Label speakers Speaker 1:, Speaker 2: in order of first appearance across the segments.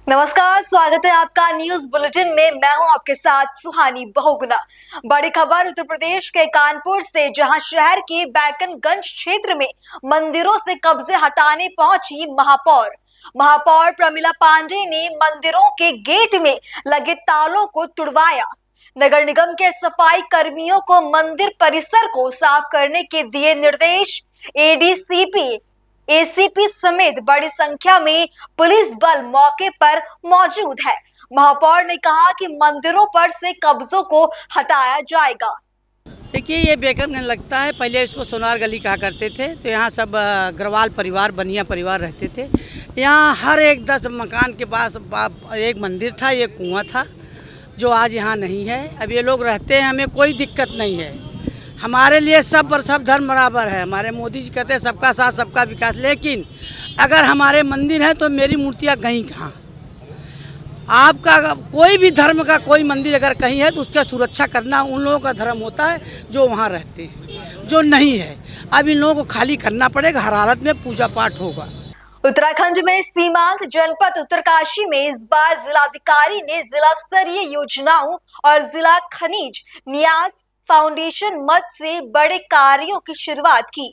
Speaker 1: नमस्कार, स्वागत है आपका न्यूज बुलेटिन में। मैं हूं आपके साथ सुहानी बहुगुना। बड़ी खबर उत्तर प्रदेश के कानपुर से, जहां शहर के बैकनगंज क्षेत्र में मंदिरों से कब्जे हटाने पहुंची महापौर प्रमिला पांडे ने मंदिरों के गेट में लगे तालों को तुड़वाया। नगर निगम के सफाई कर्मियों को मंदिर परिसर को साफ करने के दिए निर्देश। एडीसीपी, एसीपी समेत बड़ी संख्या में पुलिस बल मौके पर मौजूद है। महापौर ने कहा कि मंदिरों पर से कब्जों को हटाया जाएगा।
Speaker 2: देखिए, ये बेकनगंज लगता है। पहले इसको सोनार गली कहा करते थे। तो यहाँ सब अग्रवाल परिवार, बनिया परिवार रहते थे। यहाँ हर एक 10 मकान के पास एक मंदिर था, एक कुआं था, जो आज यहाँ नहीं है। अब ये लोग रहते हैं, हमें कोई दिक्कत नहीं है। हमारे लिए सब पर सब धर्म बराबर है। हमारे मोदी जी कहते हैं सबका साथ सबका विकास। लेकिन अगर हमारे मंदिर है तो मेरी मूर्तियाँ गई कहाँ? आपका कोई भी धर्म का कोई मंदिर अगर कहीं है तो उसका सुरक्षा करना उन लोगों का धर्म होता है जो वहाँ रहते हैं। जो नहीं है, अब इन लोगों को खाली करना पड़ेगा। हर हालत में पूजा पाठ होगा।
Speaker 1: उत्तराखंड में सीमांत जनपद उत्तरकाशी में इस बार जिलाधिकारी ने जिला स्तरीय योजनाओं और जिला खनिज न्यास फाउंडेशन मद से बड़े कार्यों की शुरुआत की।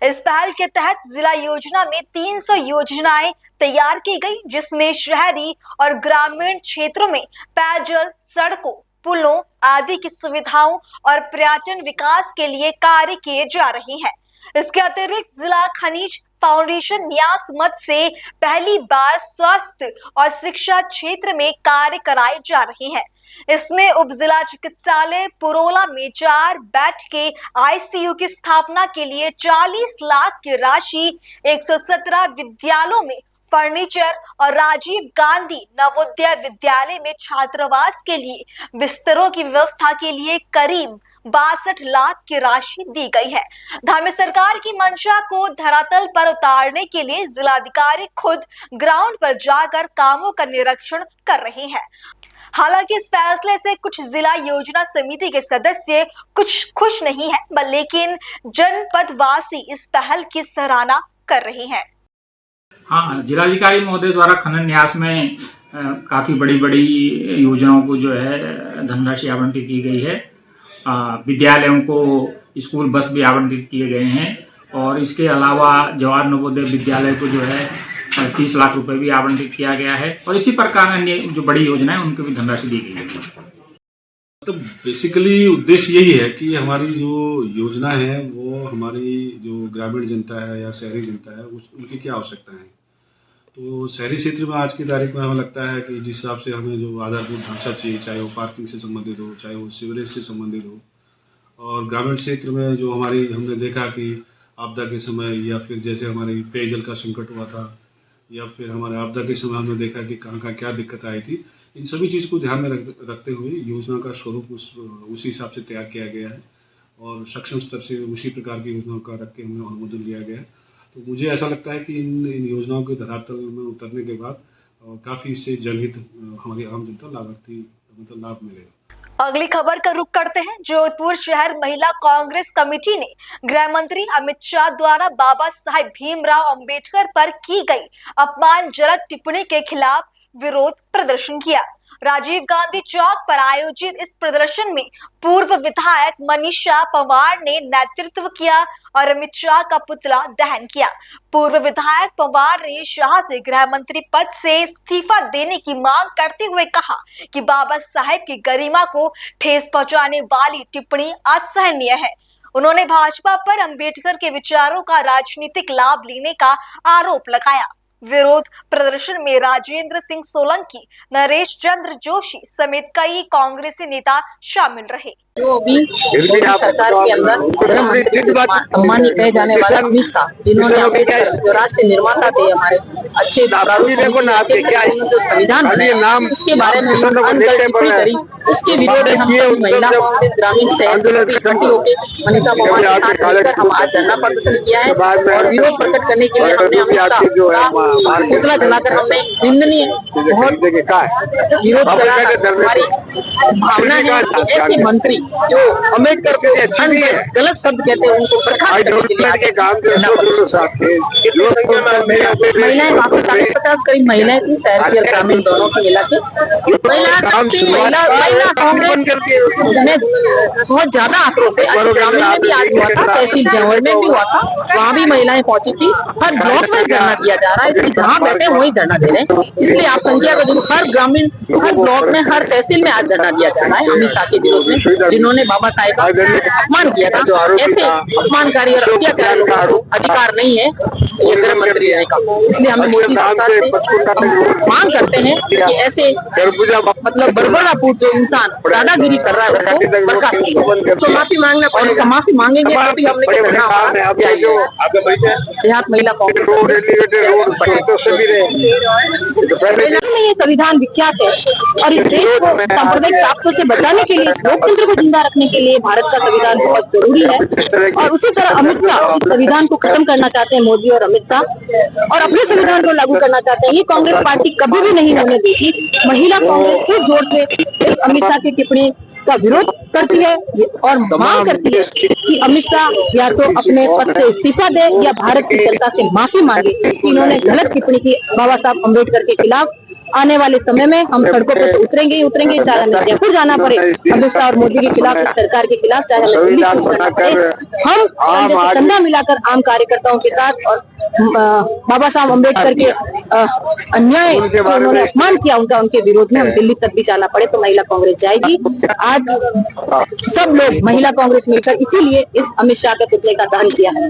Speaker 1: इस पहल के तहत जिला योजना में 300 योजनाएं तैयार की गई, जिसमें शहरी और ग्रामीण क्षेत्रों में पेयजल, सड़कों, पुलों आदि की सुविधाओं और पर्यटन विकास के लिए कार्य किए जा रहे हैं। इसके अतिरिक्त जिला खनिज फाउंडेशन न्यास मद से पहली बार स्वास्थ्य और शिक्षा क्षेत्र में कार्य कराए जा रहे हैं। इसमें उप जिला चिकित्सालय पुरोला में 4 बेड के आईसीयू की स्थापना के लिए 40 लाख की राशि, 117 विद्यालयों में फर्नीचर और राजीव गांधी नवोदय विद्यालय में छात्रावास के लिए बिस्तरों की व्यवस्था के लिए करीब 62 लाख की राशि दी गई है। धामी सरकार की मंशा को धरातल पर उतारने के लिए जिलाधिकारी खुद ग्राउंड पर जाकर कामों का निरीक्षण कर रहे हैं। हालांकि इस फैसले से कुछ जिला योजना समिति के सदस्य कुछ खुश नहीं है, लेकिन जनपद वासी इस पहल की सराहना कर रहे हैं।
Speaker 3: हाँ, जिलाधिकारी महोदय द्वारा खनन न्यास में काफ़ी बड़ी योजनाओं को जो है धनराशि आवंटित की गई है। विद्यालयों को स्कूल बस भी आवंटित किए गए हैं और इसके अलावा जवाहर नवोदय विद्यालय को जो है 30 लाख रुपए भी आवंटित किया गया है और इसी प्रकार अन्य जो बड़ी योजनाएं उनको भी धनराशि दी गई है।
Speaker 4: तो बेसिकली उद्देश्य यही है कि हमारी जो योजना है वो हमारी जो ग्रामीण जनता है या शहरी जनता है उनकी क्या आवश्यकता है। तो शहरी क्षेत्र में आज की तारीख में हमें लगता है कि जिस हिसाब से हमें जो आधारभूत ढांचा चाहिए, चाहे वो पार्किंग से संबंधित हो, चाहे वो सीवरेज से संबंधित हो, और ग्रामीण क्षेत्र में जो हमारी हमने देखा कि आपदा के समय या फिर जैसे हमारी पेयजल का संकट हुआ था या फिर हमारे आपदा के समय हमने देखा कि कहाँ क्या दिक्कत आई थी। इन सभी चीज़ को ध्यान में रखते हुए योजना का स्वरूप उसी हिसाब से तैयार किया गया है और सक्षम स्तर से उसी प्रकार की योजनाओं का रख के हमें अनुमोदन लिया गया है। तो मुझे ऐसा लगता है कि इन योजनाओं के धरातल में उतरने के बाद काफ़ी इससे जनहित हमारी आम जनता लाभ मिलेगा।
Speaker 1: अगली खबर का रुख करते हैं। जोधपुर शहर महिला कांग्रेस कमेटी ने गृह मंत्री अमित शाह द्वारा बाबा साहेब भीमराव अंबेडकर पर की गई अपमानजनक टिप्पणी के खिलाफ विरोध प्रदर्शन किया। राजीव गांधी चौक पर आयोजित इस प्रदर्शन में पूर्व विधायक मनीषा पंवार ने नेतृत्व किया और अमित शाह का पुतला दहन किया। पूर्व विधायक पंवार ने शाह से गृह मंत्री पद से इस्तीफा देने की मांग करते हुए कहा कि बाबा साहेब की गरिमा को ठेस पहुंचाने वाली टिप्पणी असहनीय है। उन्होंने भाजपा पर अंबेडकर के विचारों का राजनीतिक लाभ लेने का आरोप लगाया। विरोध प्रदर्शन में राजेंद्र सिंह सोलंकी, नरेश चंद्र जोशी समेत कई कांग्रेसी नेता शामिल रहे।
Speaker 5: जो अभी सरकार के अंदर सम्मानित कहे जाने वाले अमित शाह, जिन्होंने जो राष्ट्र निर्माता थे, हमारे अच्छे जो संविधान बनाया उसके बारे में करी, उसके विरोध में हम महिला कांग्रेस ग्रामीण शहर इकट्ठी होकर मनीषा पंवार के साथ हम आज धरना प्रदर्शन किया है और विरोध प्रकट करने के लिए हमने अमित शाह पुतला जलाकर हमने निंदनीय बहुत विरोध करा। हमारी भावना है कि ऐसे मंत्री जो अम्बेडकर को गलत शब्द कहते हैं उनको बर्खास्त करने के लिए महिलाएं वापस 50 करीब महिलाएं थी, शहर की और ग्रामीण दोनों की मिला के महिला कांग्रेस में बहुत ज्यादा आक्रोश है। ग्रामीण में भी आज हुआ था, तहसील जौहर में भी हुआ था, वहाँ भी महिलाएं पहुंची थी। हर ब्लॉक में धरना दिया जा रहा है, इसलिए जहाँ बैठे वहीं धरना दे रहे हैं। इसलिए आप संख्या का हर ग्रामीण, हर ब्लॉक में, हर तहसील में आज धरना दिया जा रहा है अमित शाह के विरोध में, जिन्होंने बाबा साहेब का अपमान किया था। ऐसे अपमानकारी और अत्याचारी लोगों को अधिकार नहीं है ये गृह मंत्री रहने का। इसलिए हम मोदी सरकार से मांग करते हैं कि ऐसे मतलब बर्बरापूर जो इंसान दादागिरी कर रहा है उसको बर्खास्त कीजिए। तो माफी मांगना और उसका माफी मांगेंगे तभी हमने देहात महिला कांग्रेस में ये संविधान विख्यात है और इस देश को सांप्रदायिक ताकतों से बचाने के लिए, इस लोकतंत्र को जिंदा रखने के लिए भारत का संविधान बहुत जरूरी है। और उसी तरह अमित शाह इस संविधान को खत्म करना चाहते हैं, मोदी और अमित शाह, और अपने संविधान को लागू करना चाहते हैं। ये कांग्रेस पार्टी कभी भी नहीं होने देगी। महिला कांग्रेस खूब जोर से इस अमित शाह की टिप्पणी का विरोध करती है और मांग करती है कि अमित शाह या तो अपने पद से इस्तीफा दे या भारत की जनता से माफी मांगे कि इन्होंने गलत टिप्पणी की बाबा साहब अम्बेडकर के खिलाफ। आने वाले समय में हम सड़कों पर तो उतरेंगे ही उतरेंगे, चाहे हमें जयपुर जाना पड़े अमित शाह और मोदी के खिलाफ, इस सरकार के खिलाफ, चाहे हमें दिल्ली जाना पड़े। हम कंधे से कंधा मिलाकर आम कार्यकर्ताओं के साथ और बाबा साहब अम्बेडकर के अन्याय जो उन्होंने अपमान किया उनका, उनके विरोध में हम दिल्ली तक भी जाना पड़े तो महिला कांग्रेस जाएगी। आज सब लोग महिला कांग्रेस मिलकर इसीलिए इस अमित शाह के पुतले का दहन किया है।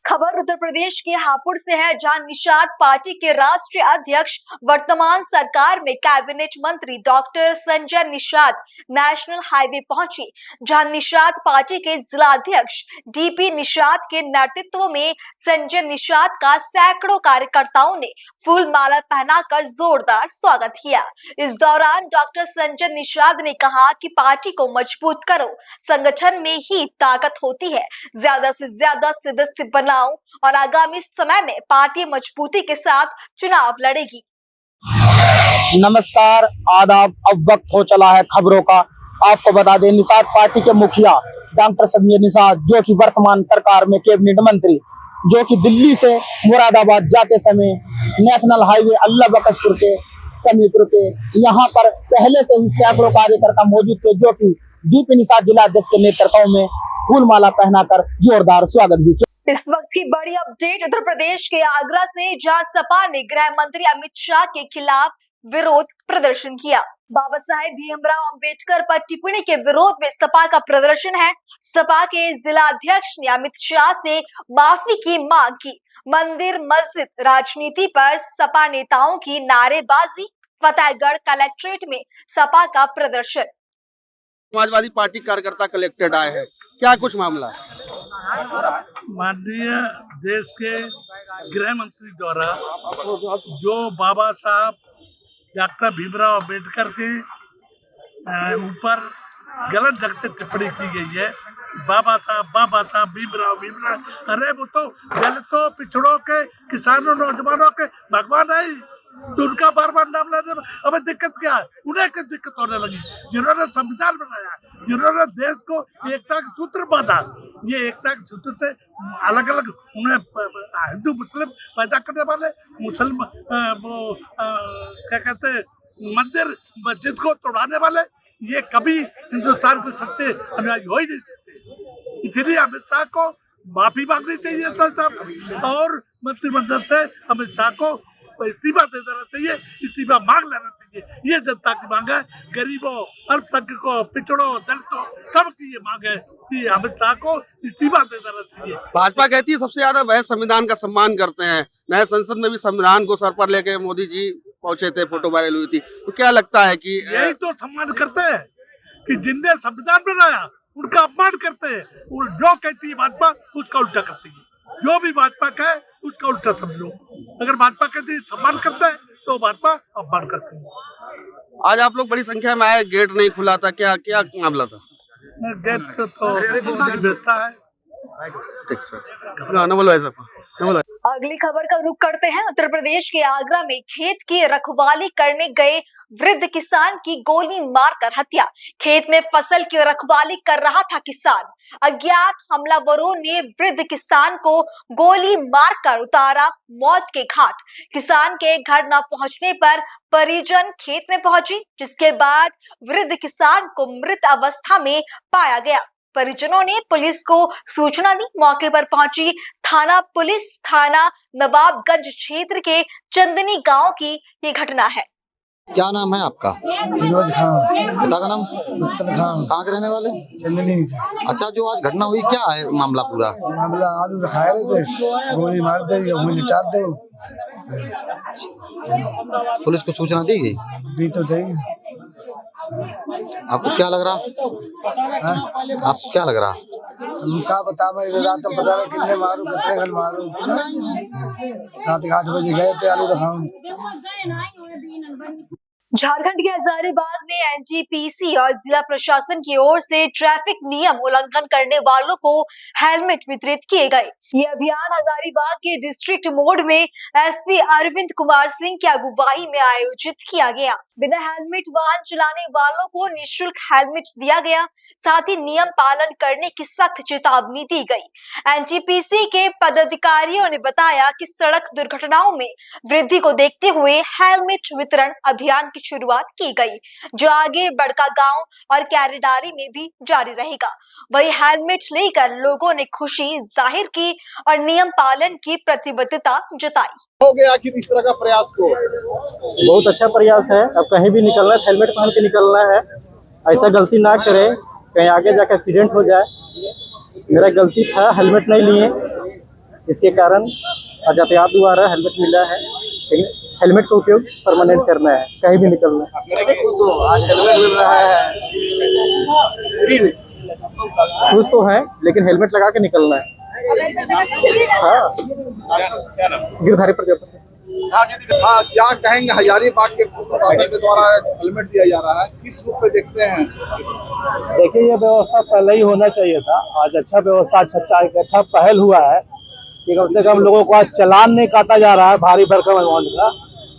Speaker 1: खबर उत्तर प्रदेश के हापुड़ से है, जहां निषाद पार्टी के राष्ट्रीय अध्यक्ष वर्तमान सरकार में कैबिनेट मंत्री doctor Sanjay Nishad national highway पहुंचे, जहां निषाद पार्टी के जिलाध्यक्ष डीपी निषाद के नेतृत्व में संजय निषाद का सैकड़ों कार्यकर्ताओं ने फूल माला पहनाकर जोरदार स्वागत किया। इस दौरान डॉक्टर संजय निषाद ने कहा कि पार्टी को मजबूत करो, संगठन में ही ताकत होती है, ज्यादा से ज्यादा सदस्य बनाओ और आगामी समय में पार्टी मजबूती के साथ चुनाव लड़ेगी।
Speaker 6: नमस्कार, आदाब। अब वक्त हो चला है खबरों का। आपको बता दें, निषाद पार्टी के मुखिया डॉक्टर संजय निषाद, जो कि वर्तमान सरकार में कैबिनेट मंत्री, जो कि दिल्ली से मुरादाबाद जाते समय नेशनल हाईवे अल्लाह बकसपुर के समीप रुके। यहाँ पर पहले से ही सैकड़ों कार्यकर्ता मौजूद थे, जो कि डीपी निषाद जिलाध्यक्ष के नेतृत्व में फूल माला पहनाकर जोरदार स्वागत भी किया।
Speaker 1: इस वक्त की बड़ी अपडेट उत्तर प्रदेश के आगरा से, जहां सपा ने गृह मंत्री अमित शाह के खिलाफ विरोध प्रदर्शन किया। बाबा साहेब भीमराव अंबेडकर पर टिप्पणी के विरोध में सपा का प्रदर्शन है। सपा के जिलाध्यक्ष ने अमित शाह से माफी की मांग की। मंदिर मस्जिद राजनीति पर सपा नेताओं की नारेबाजी। फतेहगढ़ कलेक्ट्रेट में सपा का प्रदर्शन।
Speaker 7: समाजवादी पार्टी कार्यकर्ता कलेक्टेड आए हैं, क्या कुछ मामला है?
Speaker 8: माननीय देश के गृह मंत्री द्वारा जो बाबा साहब डॉक्टर भीमराव अंबेडकर के ऊपर गलत ढंग से टिप्पणी की गई है, बाबा साहब भीमराव, अरे वो तो दलितों, पिछड़ों के, किसानों, नौजवानों के भगवान है, तो उनका बार बार नाम लेने में हमें दिक्कत क्या है? उन्हें क्या दिक्कत होने लगी? जिन्होंने संविधान बनाया, जिन्होंने देश को एकता के सूत्र बांधा, ये एकता के सूत्र से अलग अलग उन्हें हिंदू मुस्लिम पैदा करने वाले, मुसलमान वो क्या कहते हैं, मंदिर मस्जिद को तोड़ाने वाले, ये कभी हिंदुस्तान के सच्चे अनुयायी हो ही नहीं सकते। इसलिए अमित शाह को माफी मांगनी चाहिए और मंत्रिमंडल से अमित शाह को इस्तीफा दे देना चाहिए, इस्तीफा मांग लेना चाहिए। ये जनता की मांग है, गरीबों, अल्पसंख्यकों, पिछड़ों, दलितों, सबकी ये मांग है कि अमित शाह को इस्तीफा दे देना चाहिए।
Speaker 7: भाजपा कहती है सबसे ज्यादा वह संविधान का सम्मान करते हैं। नए संसद में भी संविधान को सर पर लेके मोदी जी पहुंचे थे, फोटो वायरल हुई थी। तो क्या लगता है कि
Speaker 8: यही तो सम्मान करते हैं कि जिनने संविधान बनाया उनका अपमान करते हैं। जो कहती है भाजपा उसका उल्टा करती है, जो भी भाजपा कहे उसका उल्टा समझो। अगर भाजपा कहती है सम्मान करता है तो भाजपा अपमान करती है।
Speaker 7: आज आप लोग बड़ी संख्या में आए, गेट नहीं खुला था, क्या क्या मामला था?
Speaker 8: गेट तो व्यवस्था है।
Speaker 7: ना बोलो ऐसा
Speaker 1: अगली खबर का रुख करते हैं। उत्तर प्रदेश के आगरा में खेत की रखवाली करने गए वृद्ध किसान की गोली मारकर हत्या। खेत में फसल की रखवाली कर रहा था किसान, अज्ञात हमलावरों ने वृद्ध किसान को गोली मारकर उतारा मौत के घाट। किसान के घर न पहुंचने पर परिजन खेत में पहुंची, जिसके बाद वृद्ध किसान को मृत अवस्था में पाया गया। परिजनों ने पुलिस को सूचना दी। मौके पर पहुंची थाना पुलिस थाना नवाबगंज क्षेत्र के चंदनी गांव की ये घटना है।
Speaker 9: क्या नाम है आपका?
Speaker 6: फिरोज खान।
Speaker 9: पिता का नाम?
Speaker 6: उत्तम खान।
Speaker 9: कहाँ के रहने वाले?
Speaker 6: चंदनी।
Speaker 9: अच्छा, जो आज घटना हुई क्या है मामला पूरा?
Speaker 6: मामला आलू रखाए रहे थे, गोली मार दे, गोली टाप दे।
Speaker 9: पुलिस को सूचना दी गई?
Speaker 6: दी तो दी।
Speaker 9: आपको क्या लग रहा? आपको क्या लग रहा?
Speaker 6: क्या बता, मैं रात में पता नहीं कितने मारू, कितने घर मारू। रात 8 बजे गए थे आलू रखाऊं।
Speaker 1: झारखंड के हजारीबाग में एनटीपीसी और जिला प्रशासन की ओर से ट्रैफिक नियम उल्लंघन करने वालों को हेलमेट वितरित किए गए। ये अभियान हजारीबाग के डिस्ट्रिक्ट मोड में एसपी अरविंद कुमार सिंह की अगुवाई में आयोजित किया गया। बिना हेलमेट वाहन चलाने वालों को निःशुल्क हेलमेट दिया गया। साथ ही नियम पालन करने की सख्त चेतावनी दी गई। एनटीपीसी के पदाधिकारियों ने बताया कि सड़क दुर्घटनाओं में वृद्धि को देखते हुए हेलमेट वितरण अभियान की शुरुआत की गई, जो आगे बड़का गांव और कैरेडारी में भी जारी रहेगा। वही हेलमेट लेकर लोगों ने खुशी जाहिर की और नियम पालन की प्रतिबद्धता जताई।
Speaker 9: हो गया आखिर इस तरह का प्रयास को?
Speaker 6: बहुत अच्छा प्रयास है। अब कहीं भी निकलना है हेलमेट पहन के निकलना है। ऐसा गलती ना करें, कहीं आगे जाकर एक्सीडेंट हो जाए। मेरा गलती था, हेलमेट नहीं लिए, इसके कारण यातायात द्वारा हेलमेट मिला है। लेकिन हेलमेट का उपयोग परमानेंट करना है, कहीं भी निकलना है।
Speaker 9: आज हेलमेट मिल रहा है फ्री में।
Speaker 6: खुश तो है, लेकिन हेलमेट लगा के निकलना है। हाँ, गिरधारी प्रजापति।
Speaker 9: हाँ, क्या कहेंगे? हजारीबाग के प्रशासन के द्वारा हेलमेट दिया जा रहा है, किस रूप में देखते हैं?
Speaker 6: देखिए, ये व्यवस्था पहले ही होना चाहिए था। आज अच्छा व्यवस्था, अच्छा पहल हुआ है कि कम से कम लोगों को आज चालान नहीं काटा जा रहा है भारी भरकम अमाउंट का।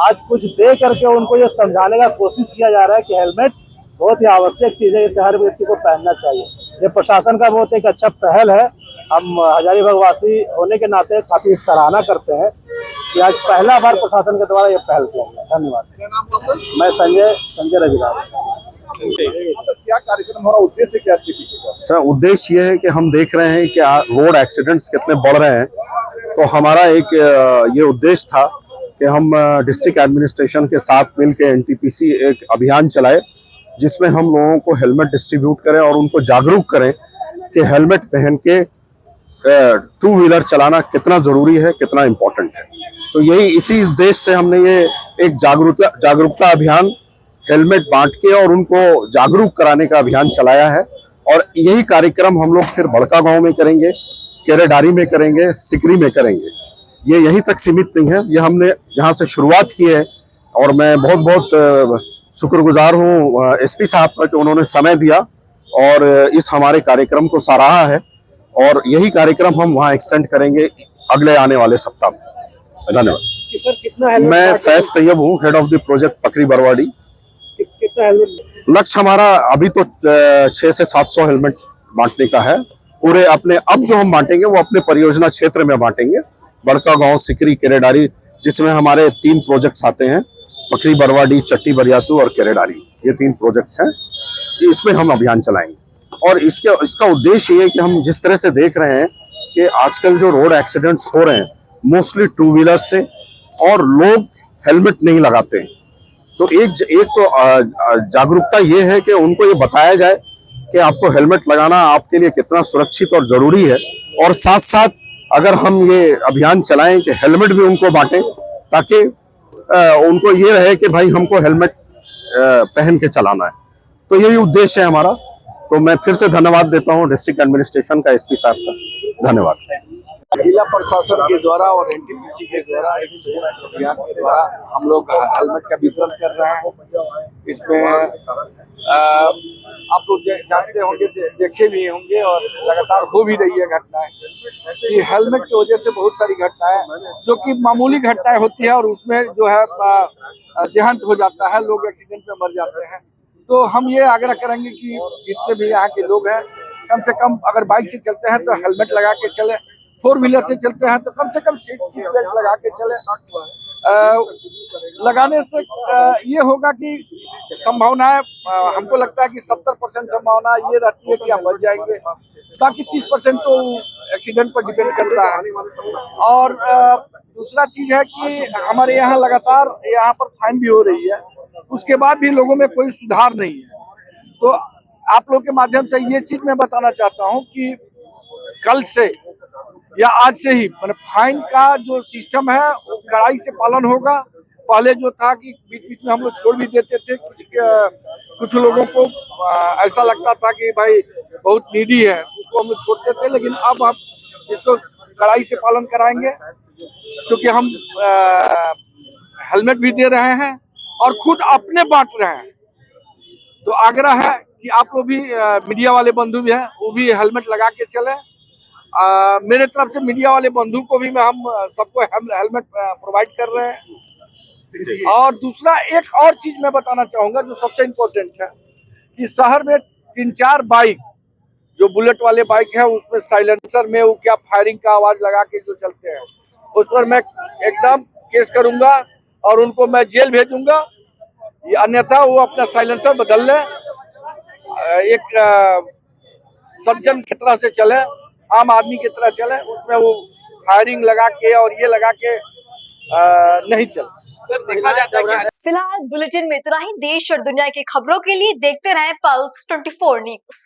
Speaker 6: आज कुछ दे करके उनको ये समझाने का कोशिश किया जा रहा है कि हेलमेट बहुत ही आवश्यक चीज है, इसे हर व्यक्ति को पहनना चाहिए। ये प्रशासन का बहुत एक अच्छा पहल है। हम हजारीबाग वासी होने के नाते काफी सराहना करते हैं कि आज पहला बार प्रशासन के द्वारा ये पहल किया गया। धन्यवाद। मैं संजय रविदास।
Speaker 9: क्या कार्यक्रम हो रहा, उद्देश्य क्या इसके पीछे का?
Speaker 10: सर, उद्देश्य ये है कि हम देख रहे हैं कि रोड एक्सीडेंट्स कितने बढ़ रहे हैं, तो हमारा एक ये उद्देश्य था कि हम डिस्ट्रिक्ट एडमिनिस्ट्रेशन के साथ मिलकर एनटीपीसी एक अभियान चलाए, जिसमें हम लोगों को हेलमेट डिस्ट्रीब्यूट करें और उनको जागरूक करें कि हेलमेट पहन के टू व्हीलर चलाना कितना जरूरी है, कितना इम्पोर्टेंट है। तो यही इसी उद्देश्य से हमने ये एक जागरूकता अभियान हेलमेट बांट के और उनको जागरूक कराने का अभियान चलाया है। और यही कार्यक्रम हम लोग फिर बड़का गांव में करेंगे, केरेडारी में करेंगे, सिकरी में करेंगे। ये यहीं तक सीमित नहीं है, ये हमने यहाँ से शुरुआत की है। और मैं बहुत बहुत शुक्रगुजार हूँ एसपी साहब का कि उन्होंने समय दिया और इस हमारे कार्यक्रम को सराहा है। और यही कार्यक्रम हम वहाँ एक्सटेंड करेंगे अगले आने वाले सप्ताह में। धन्यवाद।
Speaker 6: सर, कितना हेलमेट?
Speaker 10: मैं फैज तैयब हूँ, head of the project Pakri Barwadi.
Speaker 6: कितना हेलमेट?
Speaker 10: लक्ष्य हमारा अभी तो 600 से 700 हेलमेट बांटने का है पूरे अपने। अब जो हम बांटेंगे वो अपने परियोजना क्षेत्र में बांटेंगे, बड़का गांव, सिकरी, केरेडारी, जिसमें हमारे 3 प्रोजेक्ट्स आते हैं, पकरी बरवाड़ी, चट्टी बरियातू और केरेडारी। ये 3 प्रोजेक्ट्स हैं, इसमें हम अभियान चलाएंगे। और इसका उद्देश्य ये है कि हम जिस तरह से देख रहे हैं कि आजकल जो रोड एक्सीडेंट्स हो रहे हैं मोस्टली 2 व्हीलर से, और लोग हेलमेट नहीं लगाते हैं, तो एक तो जागरूकता ये है कि उनको ये बताया जाए कि आपको हेलमेट लगाना आपके लिए कितना सुरक्षित और जरूरी है। और साथ साथ अगर हम ये अभियान चलाएं कि हेलमेट भी उनको बांटें, ताकि उनको ये रहे कि भाई हमको हेलमेट पहन के चलाना है। तो यही उद्देश्य है हमारा। तो मैं फिर से धन्यवाद देता हूँ डिस्ट्रिक्ट एडमिनिस्ट्रेशन का, एसपी साहब का। धन्यवाद।
Speaker 7: जिला प्रशासन के द्वारा और एनटीपीसी के द्वारा एक संयुक्त अभियान के द्वारा हम लोग हेलमेट का वितरण कर रहे हैं। इसमें
Speaker 9: आप लोग जानते होंगे, देखे भी होंगे और लगातार हो भी रही है घटनाएं कि हेलमेट की वजह से बहुत सारी घटनाएं जो कि मामूली घटनाएं होती है और उसमें जो है देहांत हो जाता है, लोग एक्सीडेंट में मर जाते हैं। तो हम ये आग्रह करेंगे कि जितने भी यहाँ के लोग हैं कम से कम अगर बाइक से चलते हैं तो हेलमेट लगा के चले, 4 व्हीलर से चलते हैं तो कम से कम सीट बेल्ट लगा के चले। लगाने से ये होगा कि संभावनाएं, हमको लगता है कि 70% संभावना ये रहती है कि हम बच जाएंगे, बाकी 30% तो एक्सीडेंट पर डिपेंड करता है। और दूसरा चीज है कि हमारे यहाँ लगातार यहाँ पर फाइन भी हो रही है, उसके बाद भी लोगों में कोई सुधार नहीं है। तो आप लोग के माध्यम से ये चीज मैं बताना चाहता हूँ कि कल से या आज से ही मतलब फाइन का जो सिस्टम है वो कड़ाई से पालन होगा। पहले जो था कि बीच बीच में हम लोग छोड़ भी देते थे, कुछ लोगों को ऐसा लगता था कि भाई बहुत नीडी है, उसको हम लोग छोड़ते थे, लेकिन अब हम इसको कड़ाई से पालन कराएंगे क्योंकि हम हेलमेट भी दे रहे हैं और खुद अपने बांट रहे हैं। तो आग्रह है कि आप लोग भी, मीडिया वाले बंधु भी हैं, वो भी हेलमेट लगा के चले। मेरे तरफ से मीडिया वाले बंधु को भी हम सबको हेलमेट प्रोवाइड कर रहे हैं। और दूसरा एक और चीज मैं बताना चाहूंगा जो सबसे इम्पोर्टेंट है कि शहर में 3-4 बाइक जो बुलेट वाले बाइक है उसमें साइलेंसर में वो क्या फायरिंग का आवाज लगा के जो चलते हैं, उस पर मैं एकदम केस करूंगा और उनको मैं जेल भेजूंगा। अन्यथा वो अपना साइलेंसर बदल ले, एक सज्जन की तरह से चले, आम आदमी की तरह चले, उसमें वो फायरिंग लगा के और ये लगा के नहीं चले।
Speaker 1: फिलहाल बुलेटिन में इतना ही। देश और दुनिया की खबरों के लिए देखते रहें पल्स 24 न्यूज।